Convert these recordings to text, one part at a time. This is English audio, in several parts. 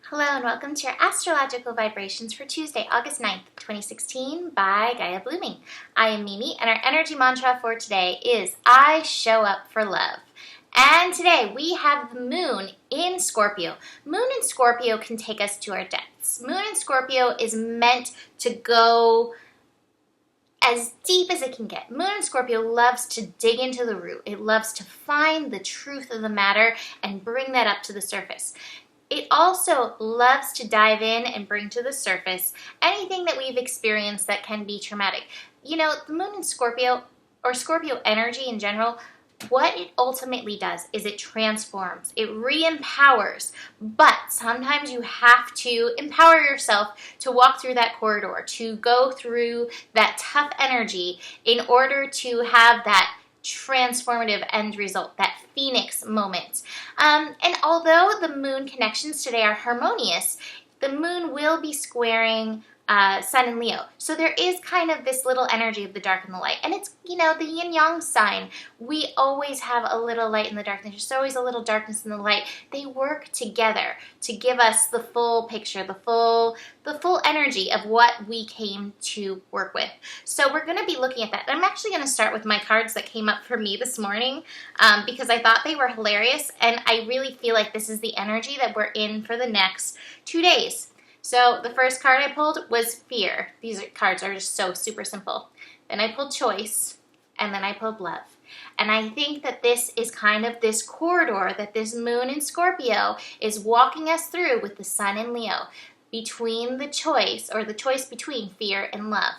Hello and welcome to your astrological vibrations for Tuesday, August 9th, 2016 by Gaia Blooming. I am Mimi and our energy mantra for today is I show up for love. And today we have the moon in Scorpio. Moon in Scorpio can take us to our depths. Moon in Scorpio is meant to go as deep as it can get. Moon in Scorpio loves to dig into the root. It loves to find the truth of the matter and bring that up to the surface. It also loves to dive in and bring to the surface anything that we've experienced that can be traumatic. You know, the moon in Scorpio, or Scorpio energy in general, what it ultimately does is it transforms, it re-empowers, but sometimes you have to empower yourself to walk through that corridor, to go through that tough energy in order to have that transformative end result, that phoenix moment. And although the moon connections today are harmonious, the moon will be squaring Sun and Leo. So there is kind of this little energy of the dark and the light. And it's, you know, the yin-yang sign. We always have a little light in the darkness. There's always a little darkness in the light. They work together to give us the full picture, the full energy of what we came to work with. So we're going to be looking at that. I'm actually going to start with my cards that came up for me this morning because I thought they were hilarious. And I really feel like this is the energy that we're in for the next 2 days. So the first card I pulled was fear. These cards are just so super simple. Then I pulled choice, and then I pulled love. And I think that this is kind of this corridor that this moon in Scorpio is walking us through with the sun in Leo, between the choice, or the choice between fear and love.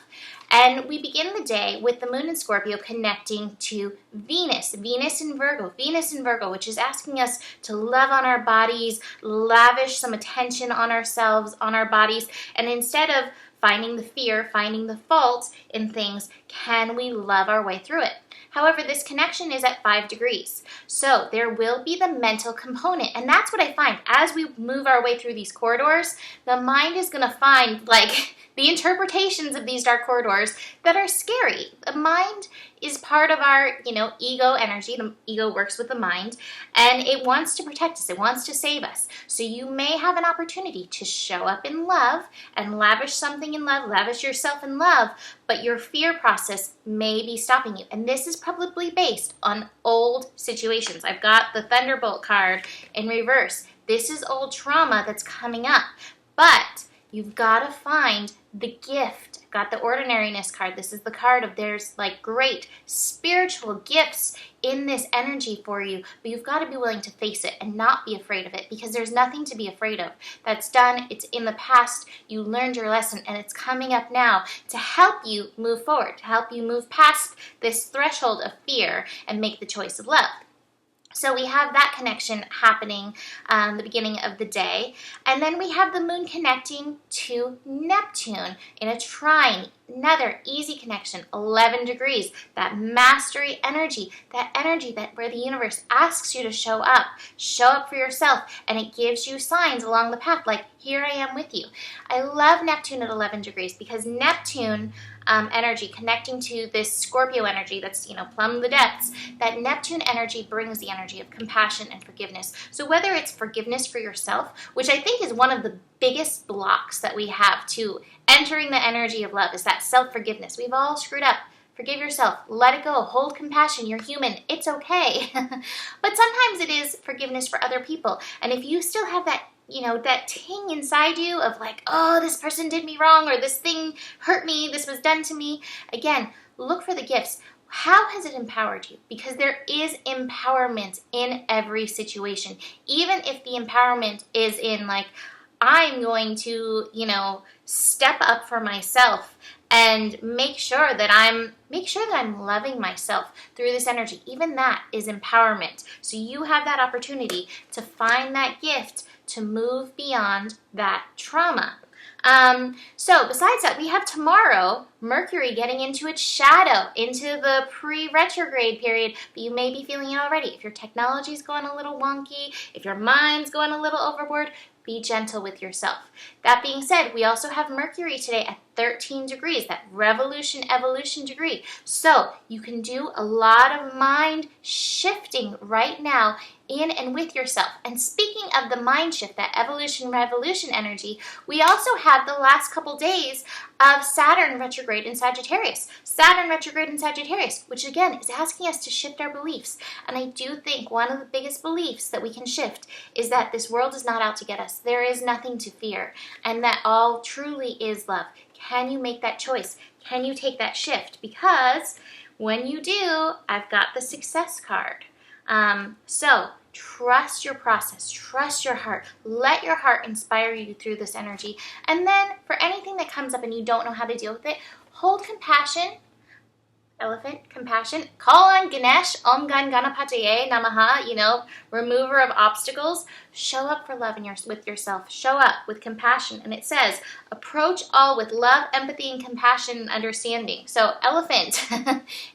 And we begin the day with the moon in Scorpio connecting to Venus in Virgo, which is asking us to love on our bodies, lavish some attention on ourselves, on our bodies, and instead of finding the fear, finding the fault in things, can we love our way through it? However, this connection is at 5 degrees. So there will be the mental component. And that's what I find. As we move our way through these corridors, the mind is going to find like the interpretations of these dark corridors that are scary. The mind is part of our, ego energy. The ego works with the mind and it wants to protect us. It wants to save us. So you may have an opportunity to show up in love and lavish something in love, lavish yourself in love, but your fear process may be stopping you. And this is probably based on old situations. I've got the Thunderbolt card in reverse. This is old trauma that's coming up, but you've got to find the gift. I've got the ordinariness card. This is the card of there's like great spiritual gifts in this energy for you, but you've got to be willing to face it and not be afraid of it because there's nothing to be afraid of. That's done. It's in the past. You learned your lesson and it's coming up now to help you move forward, to help you move past this threshold of fear and make the choice of love. So we have that connection happening the beginning of the day. And then we have the moon connecting to Neptune in a trine. Another easy connection, 11 degrees. That mastery energy, that where the universe asks you to show up for yourself, and it gives you signs along the path like, here I am with you. I love Neptune at 11 degrees because Neptune energy connecting to this Scorpio energy that's, plumb the depths, that Neptune energy brings the energy of compassion and forgiveness. So whether it's forgiveness for yourself, which I think is one of the biggest blocks that we have to entering the energy of love, is that self-forgiveness. We've all screwed up. Forgive yourself. Let it go. Hold compassion. You're human. It's okay. But sometimes it is forgiveness for other people. And if you still have that that ting inside you of like, oh, this person did me wrong, or this thing hurt me, this was done to me. Again, look for the gifts. How has it empowered you? Because there is empowerment in every situation. Even if the empowerment is in like, I'm going to, step up for myself and make sure that I'm loving myself through this energy. Even that is empowerment. So you have that opportunity to find that gift to move beyond that trauma. So besides that, we have tomorrow Mercury getting into its shadow, into the pre-retrograde period, but you may be feeling it already. If your technology's going a little wonky, if your mind's going a little overboard, be gentle with yourself. That being said, we also have Mercury today at 13 degrees, that revolution, evolution degree. So you can do a lot of mind shifting right now in and with yourself. And speaking of the mind shift, that evolution revolution energy, we also have the last couple days of Saturn retrograde in Sagittarius. Saturn retrograde in Sagittarius, which again is asking us to shift our beliefs. And I do think one of the biggest beliefs that we can shift is that this world is not out to get us. There is nothing to fear, and that all truly is love. Can you make that choice? Can you take that shift? Because when you do, I've got the success card. So trust your process, trust your heart, let your heart inspire you through this energy. And then for anything that comes up and you don't know how to deal with it, hold compassion. Elephant, compassion. Call on Ganesh, Om Gan Ganapataye Namaha, remover of obstacles. Show up for love with yourself. Show up with compassion. And it says, approach all with love, empathy, and compassion and understanding. So elephant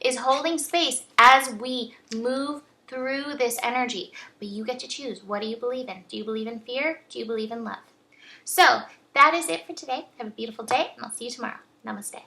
is holding space as we move through this energy. But you get to choose. What do you believe in? Do you believe in fear? Do you believe in love? So that is it for today. Have a beautiful day, and I'll see you tomorrow. Namaste.